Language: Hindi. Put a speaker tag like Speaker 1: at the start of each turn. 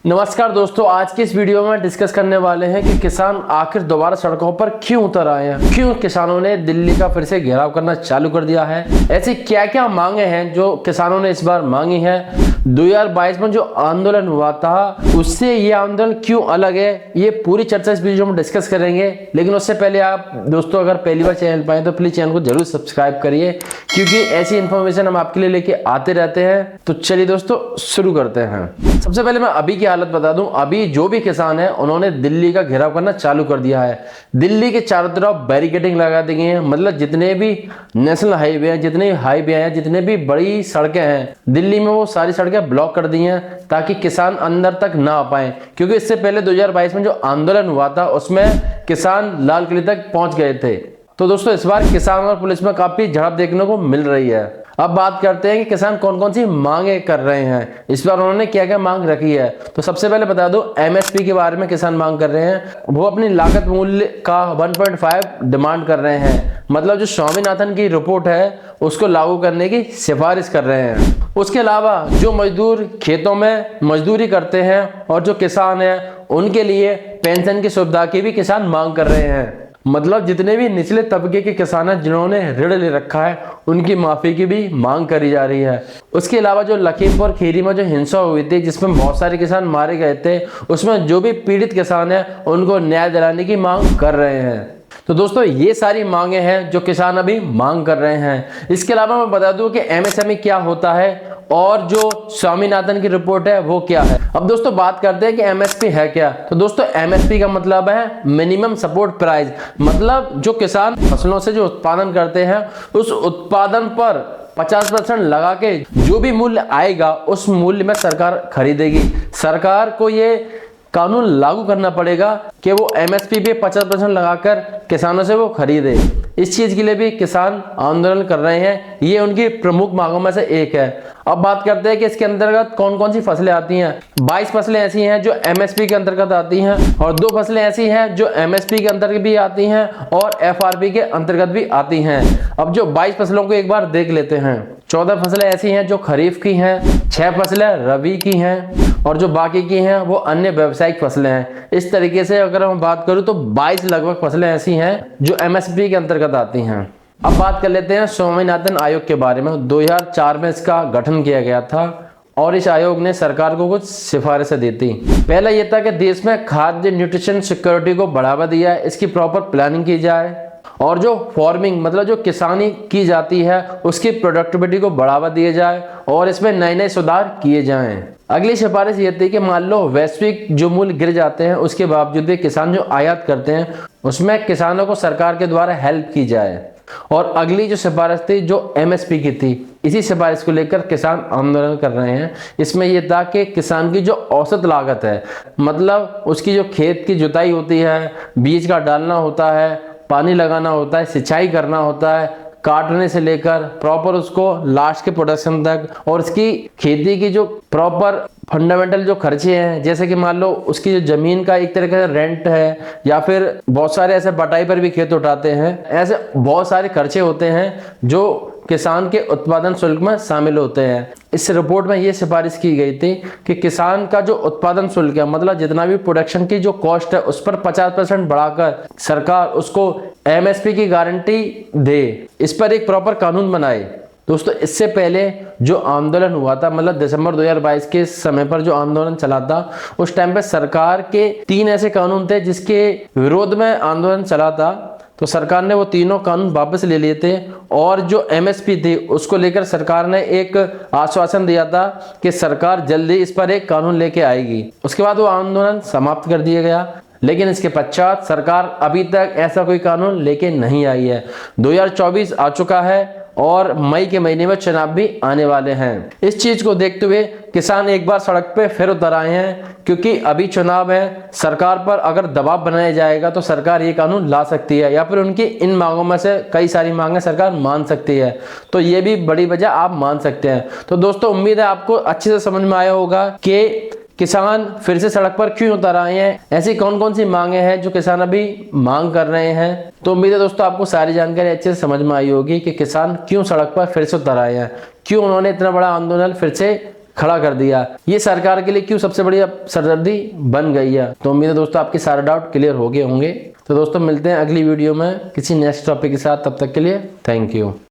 Speaker 1: नमस्कार दोस्तों, आज की इस वीडियो में डिस्कस करने वाले हैं कि किसान आखिर दोबारा सड़कों पर क्यों उतर आए हैं। क्यों किसानों ने दिल्ली का फिर से घेराव करना चालू कर दिया है। ऐसी क्या क्या मांगे हैं जो किसानों ने इस बार मांगी है। 2022 में जो आंदोलन हुआ था उससे ये आंदोलन क्यों अलग है, ये पूरी चर्चा इस वीडियो में डिस्कस करेंगे। लेकिन उससे पहले आप दोस्तों अगर पहली बार चैनल पाए तो प्लीज चैनल को जरूर सब्सक्राइब करिए, क्योंकि ऐसी इन्फॉर्मेशन हम आपके लिए लेके आते रहते हैं। तो चलिए दोस्तों शुरू करते हैं। सबसे पहले मैं अभी की हालत बता दूं। अभी जो भी किसान है उन्होंने दिल्ली का घेराव करना चालू कर दिया है। दिल्ली के चारों तरफ बैरिकेडिंग लगा दी गई है। मतलब जितने भी नेशनल हाईवे हैं, जितने हाईवे हैं, जितने भी बड़ी सड़कें हैं दिल्ली में, वो सारी सड़कें ब्लॉक कर दी हैं ताकि किसान अंदर तक ना आ पाए। क्योंकि इससे पहले 2022 में जो आंदोलन हुआ था उसमें किसान लाल किले तक पहुंच गए थे। तो दोस्तों इस बार किसान और पुलिस में काफी झड़प देखने को मिल रही है। अब बात करते हैं कि किसान कौन कौन सी मांगे कर रहे हैं। इस बार उन्होंने क्या क्या मांग रखी है। तो सबसे पहले बता दो, एमएसपी के बारे में किसान मांग कर रहे हैं। वो अपनी लागत मूल्य का 1.5 डिमांड कर रहे हैं। मतलब जो स्वामीनाथन की रिपोर्ट है उसको लागू करने की सिफारिश कर रहे हैं। उसके अलावा जो मजदूर खेतों में मजदूरी करते हैं और जो किसान है उनके लिए पेंशन की सुविधा की भी किसान मांग कर रहे हैं। मतलब जितने भी निचले तबके के किसान हैं जिन्होंने ऋण ले रखा है उनकी माफी की भी मांग करी जा रही है। उसके अलावा जो लखीमपुर खीरी में जो हिंसा हुई थी जिसमें बहुत सारे किसान मारे गए थे, उसमें जो भी पीड़ित किसान हैं उनको न्याय दिलाने की मांग कर रहे हैं। तो दोस्तों ये सारी मांगे हैं जो किसान अभी मांग कर रहे हैं। इसके अलावा मैं बता दूं कि एमएसएमई क्या होता है और जो स्वामीनाथन की रिपोर्ट है वो क्या है। अब दोस्तों बात करते हैं कि एमएसपी है क्या। तो दोस्तों एमएसपी का मतलब है मिनिमम सपोर्ट प्राइस। मतलब जो किसान फसलों से जो उत्पादन करते हैं उस उत्पादन पर 50% लगा के जो भी मूल्य आएगा उस मूल्य में सरकार खरीदेगी। सरकार को ये कानून लागू करना पड़ेगा कि वो एमएसपी पे 50% लगाकर किसानों से वो खरीदे। इस चीज के लिए भी किसान आंदोलन कर रहे हैं। ये उनकी प्रमुख मांगों में से एक है। अब बात करते हैं कि इसके अंतर्गत कौन कौन सी फसलें आती हैं। 22 फसलें ऐसी हैं जो एमएसपी के अंतर्गत आती हैं और 2 फसलें ऐसी हैं जो एमएसपी के अंतर्गत भी आती हैं और एफआरपी के अंतर्गत भी आती हैं। अब जो 22 फसलों को एक बार देख लेते हैं। 14 फसलें ऐसी हैं जो खरीफ की हैं, 6 फसलें रबी की हैं और जो बाकी की हैं वो अन्य व्यावसायिक फसलें हैं। इस तरीके से अगर हम बात करूं तो 22 लगभग फसलें ऐसी हैं जो एमएसपी के अंतर्गत आती हैं। अब बात कर लेते हैं स्वामीनाथन आयोग के बारे में। 2004 में इसका गठन किया गया था और इस आयोग ने सरकार को कुछ सिफारिशें दी थी। पहला यह था कि देश में खाद्य न्यूट्रिशन सिक्योरिटी को बढ़ावा दिया है, इसकी प्रॉपर प्लानिंग की जाए और जो फार्मिंग मतलब जो किसानी की जाती है उसकी प्रोडक्टिविटी को बढ़ावा दिया जाए और इसमें नए नए सुधार किए जाएं। अगली सिफारिश ये थी कि मान लो वैश्विक जो मूल्य गिर जाते हैं उसके बावजूद भी किसान जो आयात करते हैं उसमें किसानों को सरकार के द्वारा हेल्प की जाए। और अगली जो सिफारिश थी जो एमएसपी की थी, इसी सिफारिश को लेकर किसान आंदोलन कर रहे हैं। इसमें यह था कि किसान की जो औसत लागत है, मतलब उसकी जो खेत की जुताई होती है, बीज का डालना होता है, पानी लगाना होता है, सिंचाई करना होता है, काटने से लेकर प्रॉपर उसको लास्ट के प्रोडक्शन तक, और इसकी खेती की जो प्रॉपर फंडामेंटल जो खर्चे हैं, जैसे कि मान लो उसकी जो जमीन का एक तरह का रेंट है या फिर बहुत सारे ऐसे बटाई पर भी खेत उठाते हैं, ऐसे बहुत सारे खर्चे होते हैं जो किसान के उत्पादन शुल्क में शामिल होते हैं। इस रिपोर्ट में ये सिफारिश की गई थी कि किसान का जो उत्पादन शुल्क है, मतलब जितना भी प्रोडक्शन की जो कॉस्ट है उस पर 50% बढ़ाकर सरकार उसको एमएसपी की गारंटी दे। इस पर एक प्रॉपर कानून बनाए। दोस्तों इससे पहले जो आंदोलन हुआ था, मतलब दिसंबर 2022 के समय पर जो आंदोलन चला था, उस टाइम पे सरकार के 3 ऐसे कानून थे जिसके विरोध में आंदोलन चला था। तो सरकार ने वो तीनों कानून वापस ले लिए थे और जो एमएसपी थी उसको लेकर सरकार ने एक आश्वासन दिया था कि सरकार जल्दी इस पर एक कानून लेके आएगी। उसके बाद वो आंदोलन समाप्त कर दिया गया, लेकिन इसके पश्चात सरकार अभी तक ऐसा कोई कानून लेके नहीं आई है। 2024 आ चुका है और मई के महीने में चुनाव भी आने वाले हैं। इस चीज को देखते हुए किसान एक बार सड़क पे फिर उतर आए हैं, क्योंकि अभी चुनाव है। सरकार पर अगर दबाव बनाया जाएगा तो सरकार ये कानून ला सकती है या फिर उनकी इन मांगों में से कई सारी मांगें सरकार मान सकती है। तो ये भी बड़ी वजह आप मान सकते हैं। तो दोस्तों उम्मीद है आपको अच्छे से समझ में आया होगा कि किसान फिर से सड़क पर क्यों उतर आए हैं, ऐसी कौन कौन सी मांगे हैं जो किसान अभी मांग कर रहे हैं। तो उम्मीद है दोस्तों आपको सारी जानकारी अच्छे से समझ में आई होगी कि किसान क्यों सड़क पर फिर से उतर आए हैं, क्यों उन्होंने इतना बड़ा आंदोलन फिर से खड़ा कर दिया। ये सरकार के लिए क्यों सबसे बड़ी सरदर्दी बन गई है। तो उम्मीद है दोस्तों आपके सारे डाउट क्लियर हो गए होंगे। तो दोस्तों मिलते हैं अगली वीडियो में किसी नेक्स्ट टॉपिक के साथ, तब तक के लिए थैंक यू।